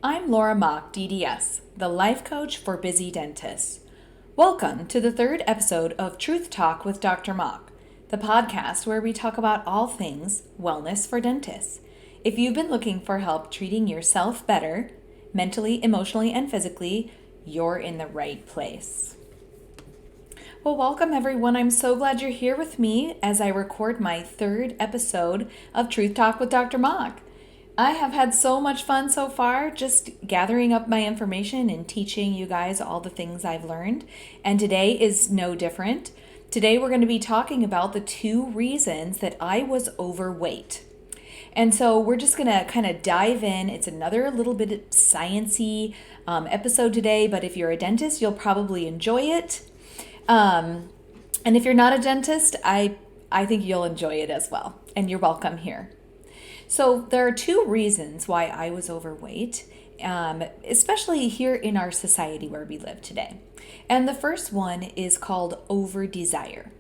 I'm Laura Mock, DDS, the life coach for busy dentists. Welcome to the third episode of Truth Talk with Dr. Mock, the podcast where we talk about all things wellness for dentists. If you've been looking for help treating yourself better, mentally, emotionally, and physically, you're in the right place. Well, welcome everyone. I'm so glad you're here with me as I record my third episode of Truth Talk with Dr. Mock. I have had so much fun so far just gathering up my information and teaching you guys all the things I've learned. And today is no different. Today we're going to be talking about the 2 reasons that I was overweight. And so we're just going to kind of dive in. It's another little bit science-y episode today, but if you're a dentist, you'll probably enjoy it. And if you're not a dentist, I think you'll enjoy it as well. And you're welcome here. So there are 2 reasons why I was overweight, especially here in our society where we live today. And the first one is called over-desire.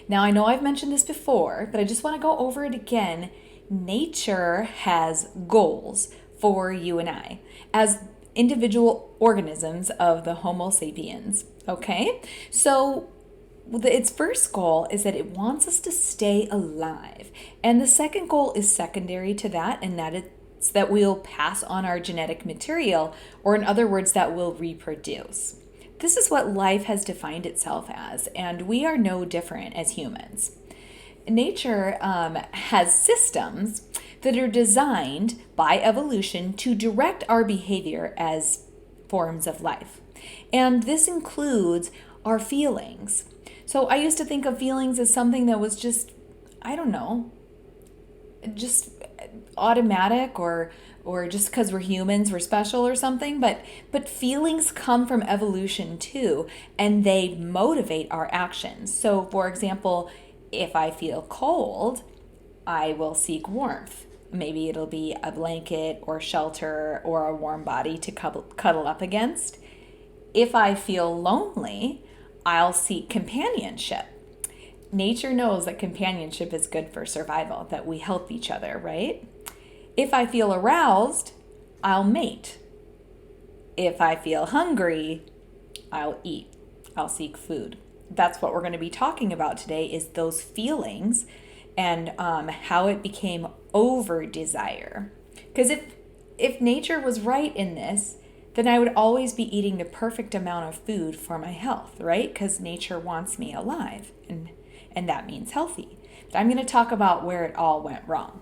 Now, I know I've mentioned this before, but I just want to go over it again. Nature has goals for you and I as individual organisms of the Homo sapiens, okay? So its first goal is that it wants us to stay alive. And the second goal is secondary to that, and that it's that we'll pass on our genetic material, or in other words, that we'll reproduce. This is what life has defined itself as, and we are no different as humans. Nature has systems that are designed by evolution to direct our behavior as forms of life. And this includes our feelings. So I used to think of feelings as something that was just, I don't know, just automatic or just because we're humans, we're special or something. But feelings come from evolution too, and they motivate our actions. So for example, if I feel cold, I will seek warmth. Maybe it'll be a blanket or shelter or a warm body to cuddle up against. If I feel lonely, I'll seek companionship. Nature knows that companionship is good for survival, that we help each other, right? If I feel aroused, I'll mate. If I feel hungry, I'll eat. I'll seek food. That's what we're going to be talking about today, is those feelings and how it became over-desire. Because if nature was right in this, then I would always be eating the perfect amount of food for my health, right? Because nature wants me alive, and that means healthy. But I'm going to talk about where it all went wrong.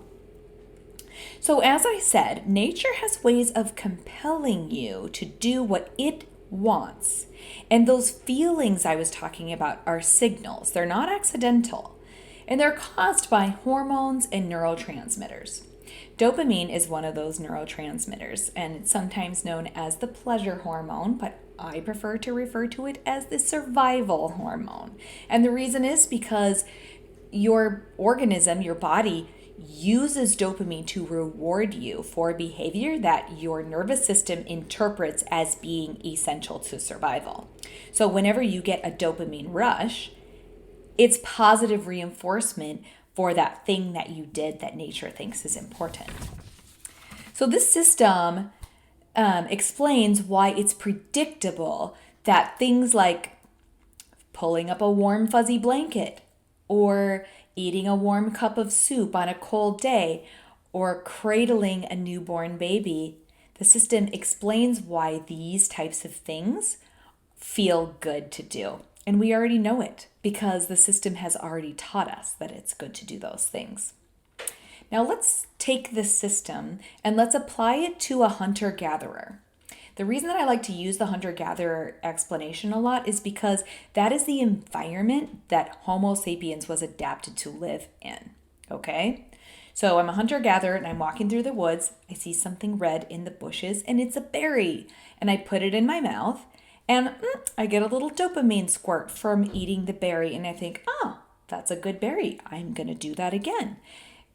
So as I said, nature has ways of compelling you to do what it wants. And those feelings I was talking about are signals. They're not accidental. And they're caused by hormones and neurotransmitters. Dopamine is one of those neurotransmitters, and it's sometimes known as the pleasure hormone, but I prefer to refer to it as the survival hormone. And the reason is because your organism, your body, uses dopamine to reward you for behavior that your nervous system interprets as being essential to survival. So whenever you get a dopamine rush, it's positive reinforcement for that thing that you did that nature thinks is important. So this system explains why it's predictable that things like pulling up a warm fuzzy blanket or eating a warm cup of soup on a cold day or cradling a newborn baby, the system explains why these types of things feel good to do. And we already know it because the system has already taught us that it's good to do those things. Now let's take this system and let's apply it to a hunter-gatherer. The reason that I like to use the hunter-gatherer explanation a lot is because that is the environment that Homo sapiens was adapted to live in, okay? So I'm a hunter-gatherer and I'm walking through the woods. I see something red in the bushes and it's a berry. And I put it in my mouth and I get a little dopamine squirt from eating the berry. And I think, oh, that's a good berry. I'm going to do that again.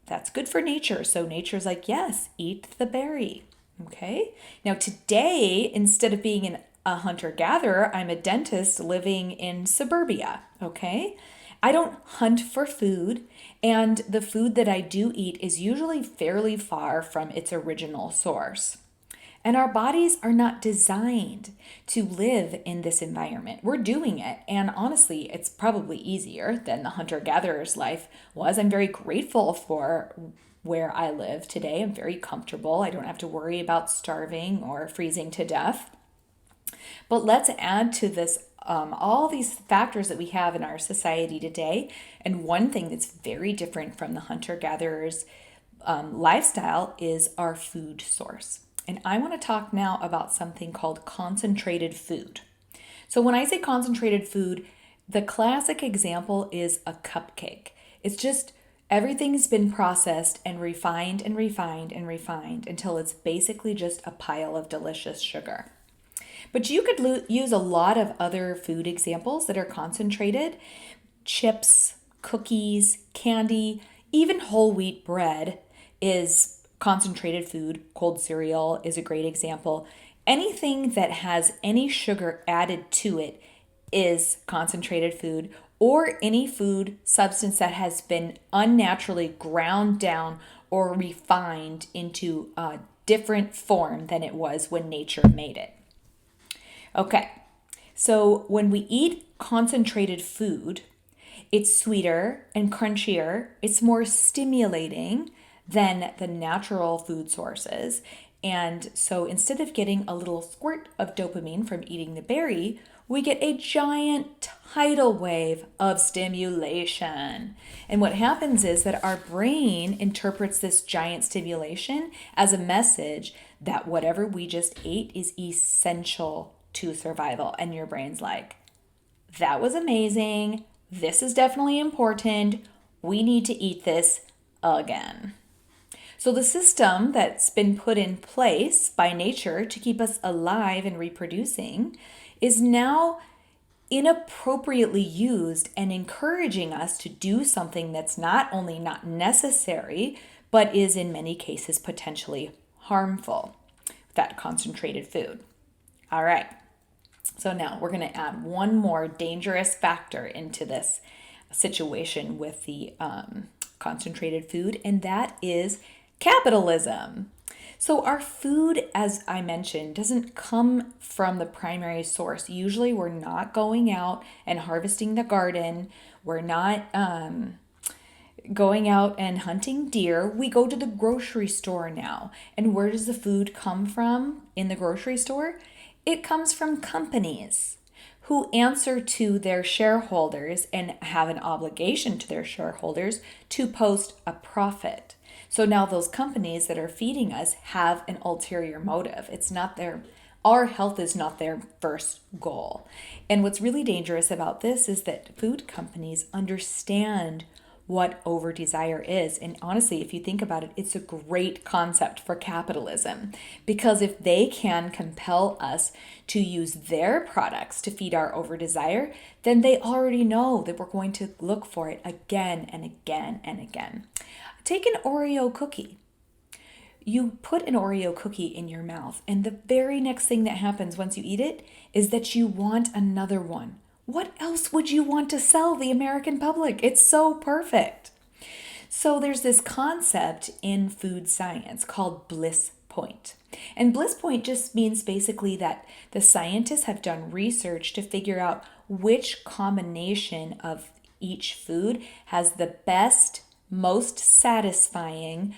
That's good for nature. So nature's like, yes, eat the berry. Okay. Now today, instead of being a hunter-gatherer, I'm a dentist living in suburbia. Okay. I don't hunt for food, and the food that I do eat is usually fairly far from its original source. And our bodies are not designed to live in this environment. We're doing it. And honestly, it's probably easier than the hunter-gatherer's life was. I'm very grateful for where I live today. I'm very comfortable. I don't have to worry about starving or freezing to death. But let's add to this all these factors that we have in our society today. And one thing that's very different from the hunter-gatherer's lifestyle is our food source. And I want to talk now about something called concentrated food. So when I say concentrated food, the classic example is a cupcake. It's just everything's been processed and refined and refined and refined until it's basically just a pile of delicious sugar. But you could use a lot of other food examples that are concentrated. Chips, cookies, candy, even whole wheat bread is concentrated food. Cold cereal is a great example. Anything that has any sugar added to it is concentrated food, or any food substance that has been unnaturally ground down or refined into a different form than it was when nature made it. Okay, so when we eat concentrated food, it's sweeter and crunchier. It's more stimulating than the natural food sources. And so instead of getting a little squirt of dopamine from eating the berry, we get a giant tidal wave of stimulation. And what happens is that our brain interprets this giant stimulation as a message that whatever we just ate is essential to survival. And your brain's like, that was amazing. This is definitely important. We need to eat this again. So the system that's been put in place by nature to keep us alive and reproducing is now inappropriately used and encouraging us to do something that's not only not necessary, but is in many cases potentially harmful, that concentrated food. All right. So now we're going to add one more dangerous factor into this situation with the concentrated food, and that is capitalism. So our food, as I mentioned, doesn't come from the primary source. Usually we're not going out and harvesting the garden. We're not going out and hunting deer. We go to the grocery store now. And where does the food come from in the grocery store? It comes from companies who answer to their shareholders and have an obligation to their shareholders to post a profit. So now those companies that are feeding us have an ulterior motive. Our health is not their first goal. And what's really dangerous about this is that food companies understand what over desire is. And honestly, if you think about it, it's a great concept for capitalism, because if they can compel us to use their products to feed our over desire, then they already know that we're going to look for it again and again and again. Take an Oreo cookie. You put an Oreo cookie in your mouth, and the very next thing that happens once you eat it is that you want another one. What else would you want to sell the American public? It's so perfect. So there's this concept in food science called bliss point. And bliss point just means basically that the scientists have done research to figure out which combination of each food has the best, most satisfying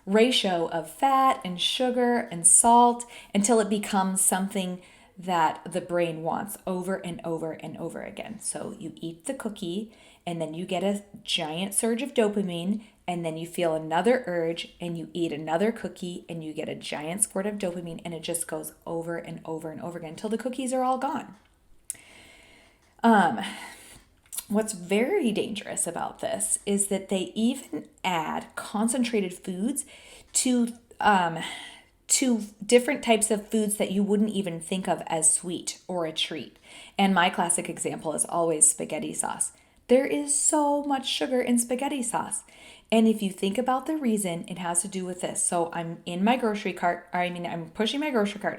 ratio of fat and sugar and salt until it becomes something that the brain wants over and over and over again. So you eat the cookie and then you get a giant surge of dopamine, and then you feel another urge and you eat another cookie and you get a giant squirt of dopamine, and it just goes over and over and over again until the cookies are all gone. What's very dangerous about this is that they even add concentrated foods to different types of foods that you wouldn't even think of as sweet or a treat. And my classic example is always spaghetti sauce. There is so much sugar in spaghetti sauce. And if you think about the reason, it has to do with this. So I'm pushing my grocery cart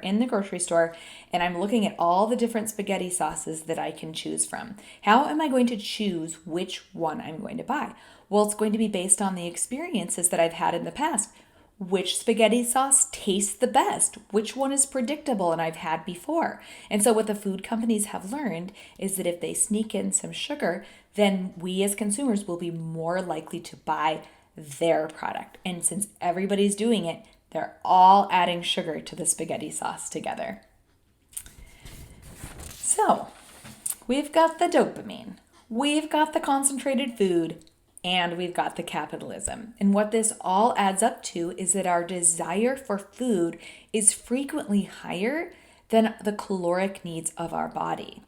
in the grocery store, and I'm looking at all the different spaghetti sauces that I can choose from. How am I going to choose which one I'm going to buy? Well, it's going to be based on the experiences that I've had in the past. which spaghetti sauce tastes the best, which one is predictable and I've had before. And so what the food companies have learned is that if they sneak in some sugar, then we as consumers will be more likely to buy their product. And since everybody's doing it, they're all adding sugar to the spaghetti sauce together. So we've got the dopamine, we've got the concentrated food, and we've got the capitalism. And what this all adds up to is that our desire for food is frequently higher than the caloric needs of our body.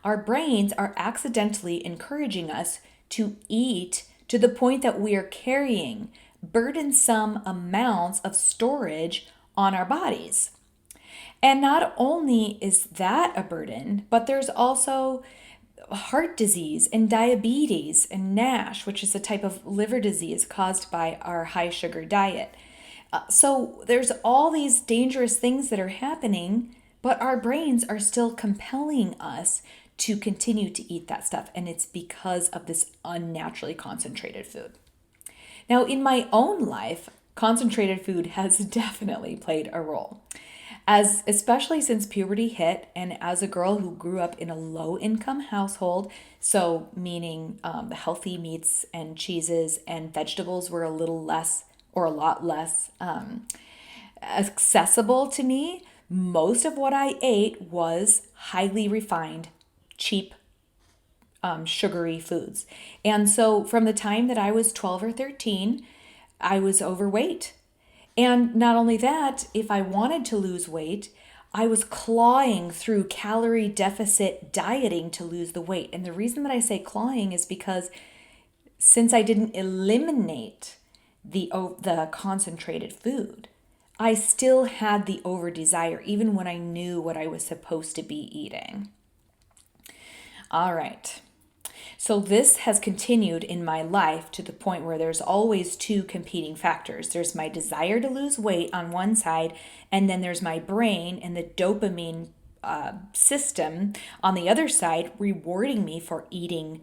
Our brains are accidentally encouraging us to eat to the point that we are carrying burdensome amounts of storage on our bodies. And not only is that a burden, but there's also heart disease and diabetes and NASH, which is a type of liver disease caused by our high sugar diet. So there's all these dangerous things that are happening, but our brains are still compelling us to continue to eat that stuff. And it's because of this unnaturally concentrated food. Now, in my own life, concentrated food has definitely played a role. Especially since puberty hit, and as a girl who grew up in a low-income household, so meaning the healthy meats and cheeses and vegetables were a lot less accessible to me, most of what I ate was highly refined, cheap, sugary foods. And so from the time that I was 12 or 13, I was overweight. And not only that, if I wanted to lose weight, I was clawing through calorie deficit dieting to lose the weight. And the reason that I say clawing is because since I didn't eliminate the concentrated food, I still had the over desire, even when I knew what I was supposed to be eating. All right. So this has continued in my life to the point where there's always two competing factors. There's my desire to lose weight on one side, and then there's my brain and the dopamine system on the other side rewarding me for eating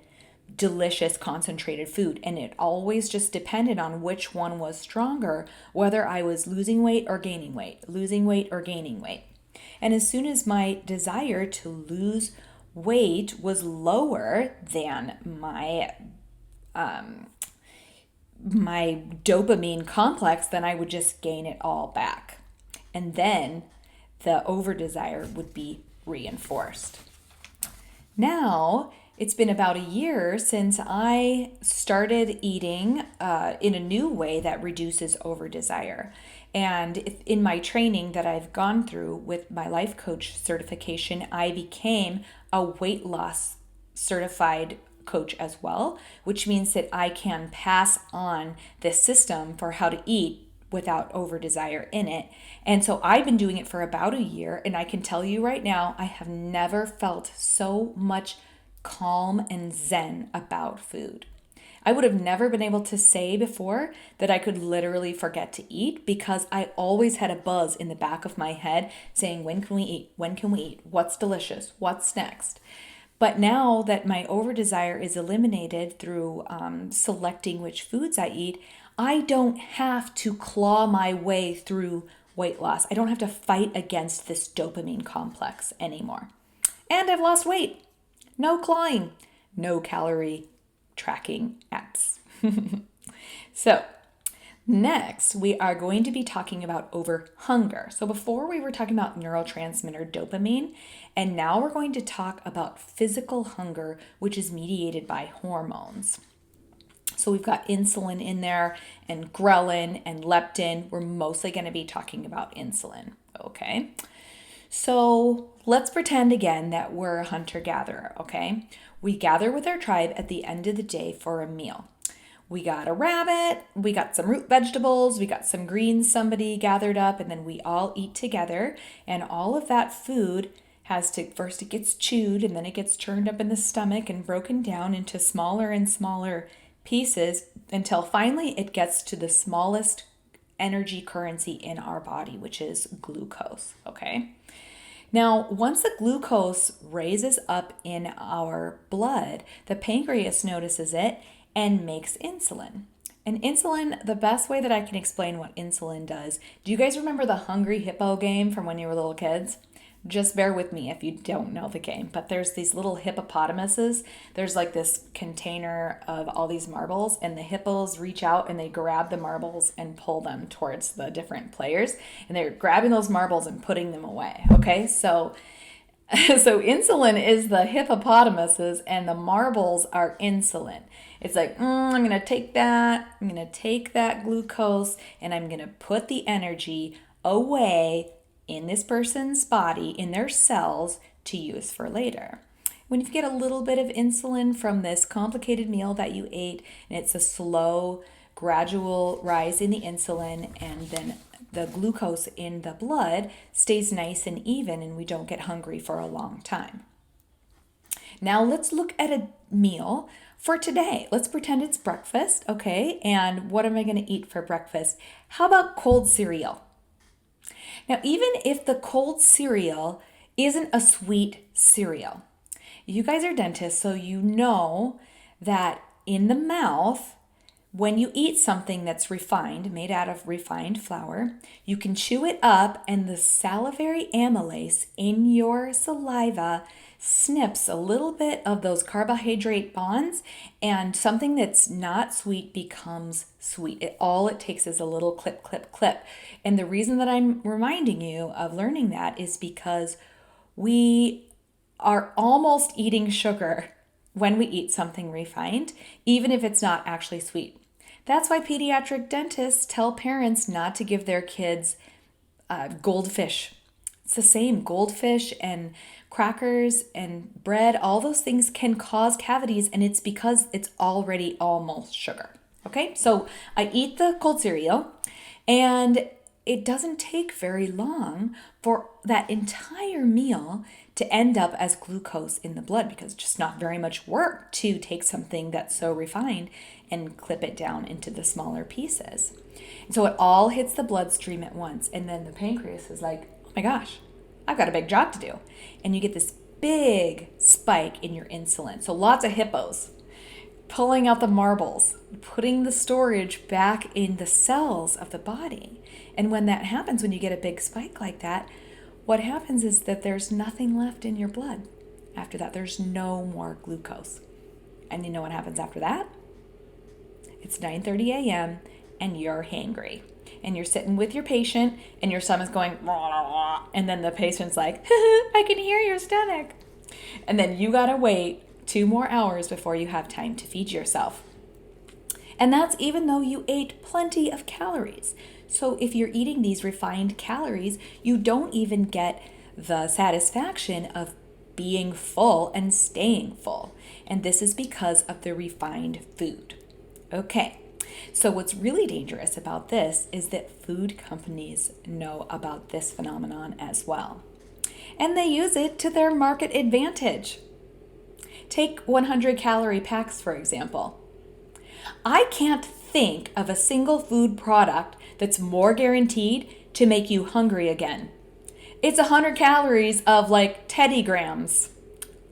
delicious concentrated food. And it always just depended on which one was stronger, whether I was losing weight or gaining weight, losing weight or gaining weight. And as soon as my desire to lose weight was lower than my dopamine complex, then I would just gain it all back. And then the over desire would be reinforced. Now, it's been about a year since I started eating in a new way that reduces over desire. And in my training that I've gone through with my life coach certification, I became a weight loss certified coach as well, which means that I can pass on the system for how to eat without over desire in it. And so I've been doing it for about a year, and I can tell you right now, I have never felt so much calm and zen about food. I would have never been able to say before that I could literally forget to eat, because I always had a buzz in the back of my head saying, when can we eat? When can we eat? What's delicious? What's next? But now that my over desire is eliminated through selecting which foods I eat, I don't have to claw my way through weight loss. I don't have to fight against this dopamine complex anymore. And I've lost weight. No clawing, no calorie tracking apps. So next, we are going to be talking about over hunger. So before we were talking about neurotransmitter dopamine, and now we're going to talk about physical hunger, which is mediated by hormones. So we've got insulin in there and ghrelin and leptin. We're mostly going to be talking about insulin, okay? So let's pretend again that we're a hunter-gatherer, okay? We gather with our tribe at the end of the day for a meal. We got a rabbit, we got some root vegetables, we got some greens somebody gathered up, and then we all eat together. And all of that food has to, first it gets chewed, and then it gets churned up in the stomach and broken down into smaller and smaller pieces until finally it gets to the smallest energy currency in our body, which is glucose, okay? Now, once the glucose raises up in our blood, the pancreas notices it and makes insulin. And insulin, the best way that I can explain what insulin does, do you guys remember the Hungry Hippo game from when you were little kids? Just bear with me if you don't know the game, but there's these little hippopotamuses. There's like this container of all these marbles, and the hippos reach out and they grab the marbles and pull them towards the different players. And they're grabbing those marbles and putting them away. Okay, so insulin is the hippopotamuses and the marbles are insulin. It's like, I'm going to take that glucose and I'm going to put the energy away in this person's body, in their cells, to use for later. When you get a little bit of insulin from this complicated meal that you ate, and it's a slow, gradual rise in the insulin, and then the glucose in the blood stays nice and even, and we don't get hungry for a long time. Now let's look at a meal for today. Let's pretend it's breakfast, okay? And what am I going to eat for breakfast? How about cold cereal? Now, even if the cold cereal isn't a sweet cereal, you guys are dentists, so you know that in the mouth, when you eat something that's refined, made out of refined flour, you can chew it up and the salivary amylase in your saliva snips a little bit of those carbohydrate bonds, and something that's not sweet becomes sweet. All it takes is a little clip, clip, clip. And the reason that I'm reminding you of learning that is because we are almost eating sugar when we eat something refined, even if it's not actually sweet. That's why pediatric dentists tell parents not to give their kids goldfish. It's the same. Goldfish and crackers and bread, all those things can cause cavities, and it's because it's already almost sugar. Okay, so I eat the cold cereal, and it doesn't take very long for that entire meal to end up as glucose in the blood, because it's just not very much work to take something that's so refined and clip it down into the smaller pieces. And so it all hits the bloodstream at once, and then the pancreas is like, oh my gosh, I've got a big job to do. And you get this big spike in your insulin. So lots of hippos pulling out the marbles, putting the storage back in the cells of the body. And when that happens, when you get a big spike like that, what happens is that there's nothing left in your blood. After that, there's no more glucose. And you know what happens after that? It's 9:30 a.m. and you're hangry. And you're sitting with your patient and your stomach's going, and then the patient's like, I can hear your stomach. And then you gotta wait 2 more hours before you have time to feed yourself. And that's even though you ate plenty of calories. So if you're eating these refined calories, you don't even get the satisfaction of being full and staying full. And this is because of the refined food. Okay. So what's really dangerous about this is that food companies know about this phenomenon as well. And they use it to their market advantage. Take 100-calorie packs, for example. I can't think of a single food product that's more guaranteed to make you hungry again. It's 100 calories of like Teddy Grahams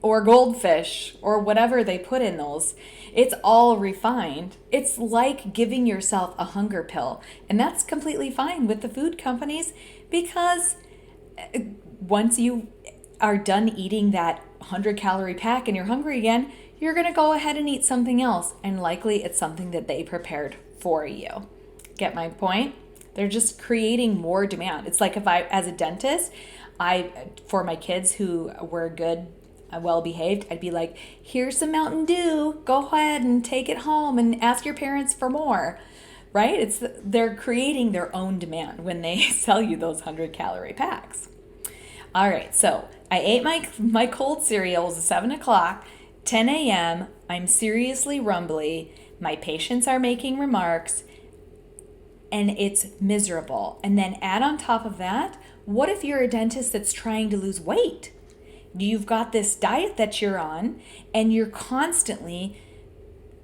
or goldfish or whatever they put in those. It's all refined. It's like giving yourself a hunger pill. And that's completely fine with the food companies, because once you are done eating that 100-calorie pack and you're hungry again, you're going to go ahead and eat something else. And likely it's something that they prepared for you. Get my point? They're just creating more demand. It's like if I, as a dentist, for my kids who were good, well behaved, I'd be like, here's some Mountain Dew, go ahead and take it home and ask your parents for more, right? They're creating their own demand when they sell you those 100-calorie packs. All right, so I ate my cold cereal. It was 7 o'clock, 10 a.m. I'm seriously rumbly. My patients are making remarks, and it's miserable. And then add on top of that, what if you're a dentist that's trying to lose weight? You've got this diet that you're on, and you're constantly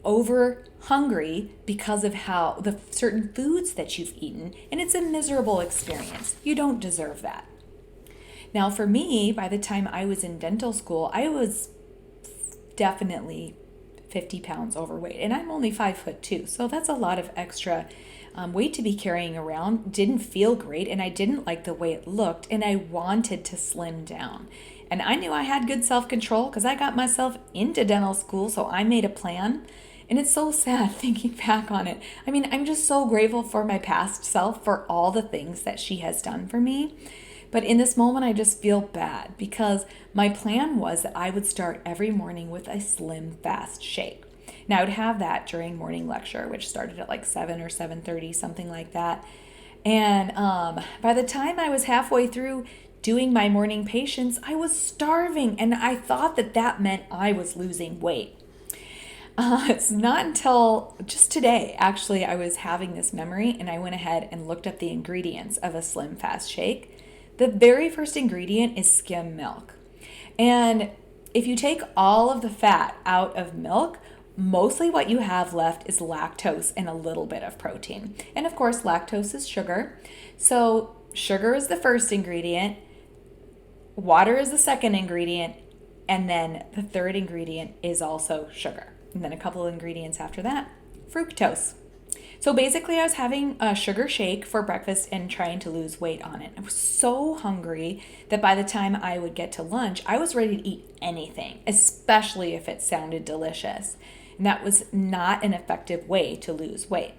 over hungry because of how the certain foods that you've eaten, and it's a miserable experience. You don't deserve that. Now, for me, by the time I was in dental school, I was definitely 50 pounds overweight, and I'm only 5'2", so that's a lot of extra weight to be carrying around. Didn't feel great, and I didn't like the way it looked, and I wanted to slim down. And I knew I had good self-control because I got myself into dental school, so I made a plan. And it's so sad thinking back on it. I mean, I'm just so grateful for my past self for all the things that she has done for me. But in this moment, I just feel bad because my plan was that I would start every morning with a slim fast shake. Now, I would have that during morning lecture, which started at like 7 or 7:30, something like that. And by the time I was halfway through doing my morning patients, I was starving, and I thought that that meant I was losing weight. It's not until just today, actually, I was having this memory and I went ahead and looked up the ingredients of a slim fast shake. The very first ingredient is skim milk. And if you take all of the fat out of milk, mostly what you have left is lactose and a little bit of protein. And of course, lactose is sugar. So sugar is the first ingredient, water is the second ingredient, and then the third ingredient is also sugar. And then a couple of ingredients after that, fructose. So basically, I was having a sugar shake for breakfast and trying to lose weight on it. I was so hungry that by the time I would get to lunch, I was ready to eat anything, especially if it sounded delicious. And that was not an effective way to lose weight.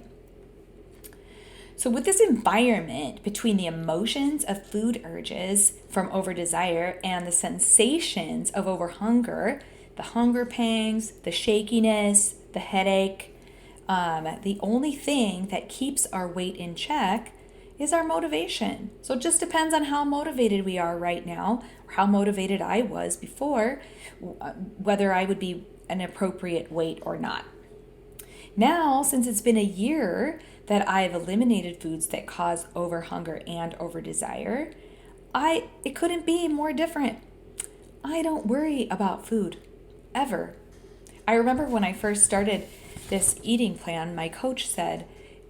So with this environment between the emotions of food urges from overdesire and the sensations of overhunger, the hunger pangs, the shakiness, the headache, the only thing that keeps our weight in check is our motivation. So it just depends on how motivated we are right now, or how motivated I was before, whether I would be an appropriate weight or not. Now, since it's been a year that I've eliminated foods that cause overhunger and overdesire, it couldn't be more different. I don't worry about food, ever. I remember when I first started this eating plan, my coach said,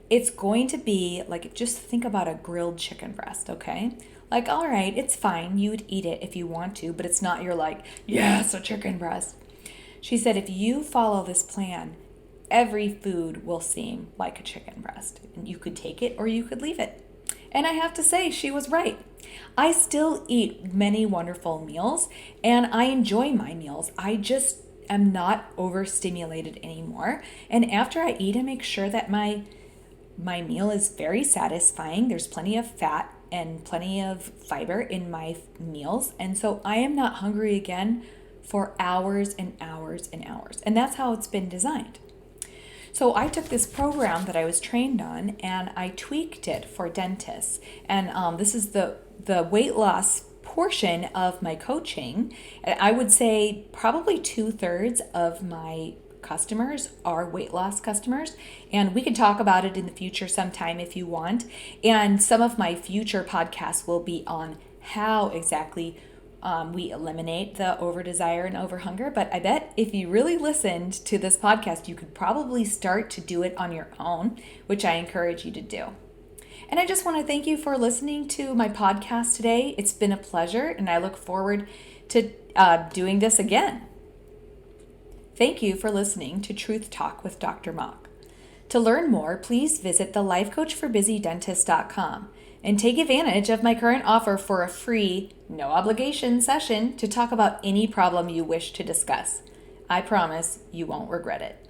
it's going to be like, just think about a grilled chicken breast, okay? Like, all right, it's fine. You would eat it if you want to, but it's not your like, yes, a chicken breast. She said, if you follow this plan, every food will seem like a chicken breast. And you could take it or you could leave it. And I have to say, she was right. I still eat many wonderful meals and I enjoy my meals. I just am not overstimulated anymore. And after I eat, I make sure that my meal is very satisfying. There's plenty of fat and plenty of fiber in my meals. And so I am not hungry again for hours and hours and hours. And that's how it's been designed. So I took this program that I was trained on and I tweaked it for dentists. And this is the weight loss portion of my coaching. I would say probably 2/3 of my customers are weight loss customers. And we can talk about it in the future sometime if you want. And some of my future podcasts will be on how exactly we eliminate the overdesire and overhunger. But I bet if you really listened to this podcast, you could probably start to do it on your own, which I encourage you to do. And I just want to thank you for listening to my podcast today. It's been a pleasure, and I look forward to doing this again. Thank you for listening to Truth Talk with Dr. Mock. To learn more, please visit thelifecoachforbusydentist.com and take advantage of my current offer for a free, no obligation session to talk about any problem you wish to discuss. I promise you won't regret it.